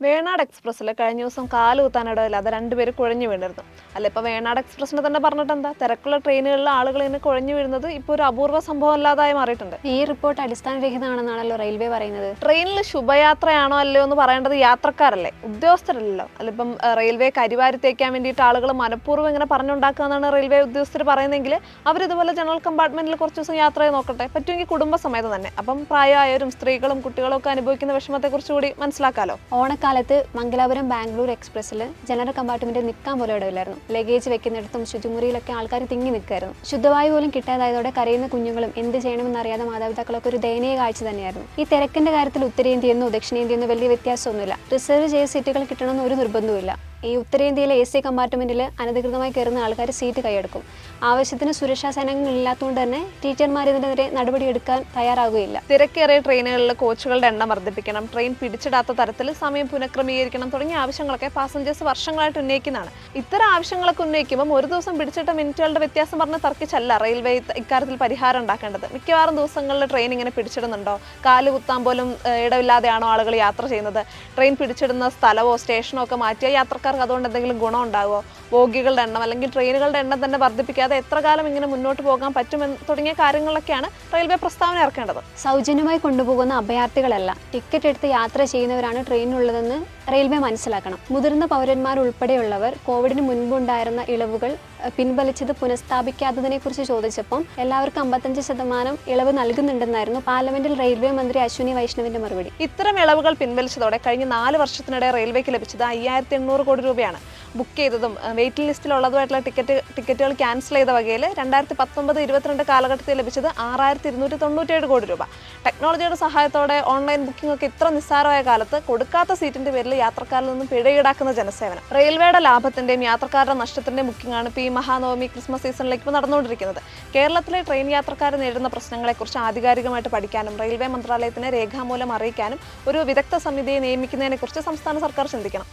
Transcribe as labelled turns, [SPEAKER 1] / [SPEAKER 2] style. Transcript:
[SPEAKER 1] വേണാട് എക്സ്പ്രസ്സിൽ കഴിഞ്ഞ ദിവസം കാലുകുത്താനിടയിൽ അത് രണ്ടുപേര് കുഴഞ്ഞു വീണിരുന്നു. അല്ല, ഇപ്പോൾ വേണാട് എക്സ്പ്രസ്സിനെ തന്നെ പറഞ്ഞിട്ട് എന്താ? തിരക്കുള്ള ട്രെയിനുകളിലെ ആളുകൾ ഇങ്ങനെ കുഴഞ്ഞു വീഴുന്നത് ഇപ്പോൾ ഒരു അപൂർവ സംഭവം അല്ലാതായി മാറിയിട്ടുണ്ട്.
[SPEAKER 2] ഈ റിപ്പോർട്ട് അടിസ്ഥാനരഹിതമാണെന്നാണല്ലോ റെയിൽവേ പറയുന്നത്.
[SPEAKER 1] ട്രെയിനിൽ ശുഭയാത്രയാണോ അല്ലയോ എന്ന് പറയേണ്ടത് യാത്രക്കാരല്ലേ, ഉദ്യോഗസ്ഥരല്ലോ. അല്ല, ഇപ്പം റെയിൽവേ കരിവാരി തേക്കാൻ വേണ്ടിയിട്ട് ആളുകൾ മനഃപൂർവ്വം ഇങ്ങനെ പറഞ്ഞുണ്ടാക്കുക എന്നാണ് റെയിൽവേ ഉദ്യോഗസ്ഥർ പറയുന്നതെങ്കിൽ അവരിതുപോലെ ജനറൽ കമ്പാർട്ട്മെന്റിൽ കുറച്ച് ദിവസം യാത്ര ചെയ്ത് നോക്കട്ടെ, പറ്റുമെങ്കിൽ കുടുംബസമേതം തന്നെ. അപ്പം പ്രായമായവരും സ്ത്രീകളും കുട്ടികളും ഒക്കെ അനുഭവിക്കുന്ന വിഷമത്തെക്കുറിച്ച് കൂടി മനസ്സിലാക്കാമല്ലോ.
[SPEAKER 2] ഓണക്കാലത്ത് മംഗലാപുരം ബാംഗ്ലൂർ എക്സ്പ്രസ്സിൽ ജനറൽ കമ്പാർട്ട്മെന്റിൽ നിൽക്കാൻ പോലും ഇടയില്ലായിരുന്നു. ലഗേജ് വെക്കുന്നിടത്തും ശുചിമുറിയിലൊക്കെ ആൾക്കാർ തിങ്ങി നിൽക്കായിരുന്നു. ശുദ്ധവായു പോലും കിട്ടാതായതോടെ കരയുന്ന കുഞ്ഞുങ്ങളും എന്ത് ചെയ്യണമെന്നറിയാതെ മാതാപിതാക്കളൊക്കെ ഒരു ദയനീയ കാഴ്ച തന്നെയായിരുന്നു. ഈ തിരക്കിന്റെ കാര്യത്തിൽ ഉത്തരേന്ത്യയെന്നോ ദക്ഷിണേന്ത്യയെന്നോ വലിയ വ്യത്യാസമൊന്നുമില്ല. റിസർവ് ചെയ്ത സീറ്റുകൾ കിട്ടണമെന്ന് ഒരു നിർബന്ധവുമില്ല. ഈ ഉത്തരേന്ത്യയിലെ AC കമ്പാർട്ട്മെന്റിൽ അനധികൃതമായി കയറുന്ന ആൾക്കാർ സീറ്റ് കൈയെടുക്കും. ആവശ്യത്തിന് സുരക്ഷാ സേനകൾ ഇല്ലാത്തതുകൊണ്ട് തന്നെ ടീച്ചർമാർ ഇതിനെതിരെ നടപടിയെടുക്കാൻ തയ്യാറാകുകയില്ല.
[SPEAKER 1] തിരക്കേറിയ ട്രെയിനുകളിൽ കോച്ചുകളുടെ എണ്ണം വർദ്ധിപ്പിക്കണം, ട്രെയിൻ പിടിച്ചിടാത്ത തരത്തിൽ സമയം പുനഃക്രമീകരിക്കണം തുടങ്ങിയ ആവശ്യങ്ങളൊക്കെ പാസഞ്ചേഴ്സ് വർഷങ്ങളായിട്ട് ഉന്നയിക്കുന്നതാണ്. ഇത്തരം ആവശ്യങ്ങളൊക്കെ ഉന്നയിക്കുമ്പോൾ ഒരു ദിവസം പിടിച്ചിട്ട മിനിറ്റുകളുടെ വ്യത്യാസം പറഞ്ഞ് തർക്കിച്ചല്ല റെയിൽവേ ഇക്കാര്യത്തിൽ പരിഹാരം ഉണ്ടാക്കേണ്ടത്. മിക്കവാറും ദിവസങ്ങളിൽ ട്രെയിൻ ഇങ്ങനെ പിടിച്ചിടുന്നുണ്ടോ, കാല് കുത്താൻ പോലും ഇടമില്ലാതെയാണോ ആളുകൾ യാത്ര ചെയ്യുന്നത്, ട്രെയിൻ പിടിച്ചിടുന്ന സ്ഥലമോ സ്റ്റേഷനോ ഒക്കെ മാറ്റിയ യാത്രക്കാർക്ക് അതുകൊണ്ട് എന്തെങ്കിലും ഗുണം ഉണ്ടാകുമോ, ബോഗികളുടെ എണ്ണം അല്ലെങ്കിൽ ട്രെയിനുകളുടെ എണ്ണം തന്നെ വർദ്ധിപ്പിക്കാതെ എത്ര കാലം ഇങ്ങനെ മുന്നോട്ട് പോകാൻ പറ്റുമെന്ന് തുടങ്ങിയ കാര്യങ്ങളിലൊക്കെയാണ് റെയിൽവേ പ്രസ്താവന ഇറക്കേണ്ടത്.
[SPEAKER 2] സൗജന്യമായി കൊണ്ടുപോകുന്ന അഭയാർത്ഥികളല്ല, ടിക്കറ്റ് എടുത്ത് യാത്ര ചെയ്യുന്നവരാണ് ട്രെയിനിലുള്ളതെന്ന് റെയിൽവേ മനസ്സിലാക്കണം. മുതിർന്ന പൗരന്മാർ ഉൾപ്പെടെയുള്ളവർ കോവിഡിന് മുൻപുണ്ടായിരുന്ന ഇളവുകൾ പിൻവലിച്ചത് പുനഃസ്ഥാപിക്കാത്തതിനെക്കുറിച്ച് ചോദിച്ചപ്പം എല്ലാവർക്കും 55% ഇളവ് നൽകുന്നുണ്ടെന്നായിരുന്നു പാർലമെന്റിൽ റെയിൽവേ മന്ത്രി അശ്വിനി വൈഷ്ണവിന്റെ മറുപടി.
[SPEAKER 1] ഇത്തരം ഇളവുകൾ പിൻവലിച്ചതോടെ കഴിഞ്ഞ 4 വർഷത്തിനിടെ റെയിൽവേക്ക് ലഭിച്ചത് 5800 കോടി രൂപയാണ്. ബുക്ക് ചെയ്തതും വെയിറ്റിംഗ് ലിസ്റ്റിലുള്ളതുമായിട്ടുള്ള ടിക്കറ്റുകൾ ക്യാൻസൽ ചെയ്ത വകയിൽ 2019-22 കാലഘട്ടത്തിൽ ലഭിച്ചത് 6297 കോടി രൂപ. ടെക്നോളജിയുടെ സഹായത്തോടെ ഓൺലൈൻ ബുക്കിംഗ് ഒക്കെ ഇത്ര നിസ്സാരമായ കാലത്ത് കൊടുക്കാത്ത സീറ്റിന്റെ പേരിൽ യാത്രക്കാരിൽ നിന്നും പിഴ ഈടാക്കുന്ന ജനസേവനം, റെയിൽവേയുടെ ലാഭത്തിന്റെയും യാത്രക്കാരുടെ നഷ്ടത്തിന്റെയും ബുക്കിംഗാണ് ഈ മഹാനവമി ക്രിസ്മസ് സീസണിലേക്ക് ഇപ്പോൾ നടന്നുകൊണ്ടിരിക്കുന്നത്. കേരളത്തിലെ ട്രെയിൻ യാത്രക്കാർ നേരിടുന്ന പ്രശ്നങ്ങളെക്കുറിച്ച് ആധികാരികമായിട്ട് പഠിക്കാനും റെയിൽവേ മന്ത്രാലയത്തിനെ രേഖാമൂലം അറിയിക്കാനും ഒരു വിദഗ്ധ സമിതിയെ നിയമിക്കുന്നതിനെക്കുറിച്ച് സംസ്ഥാന സർക്കാർ ചിന്തിക്കണം.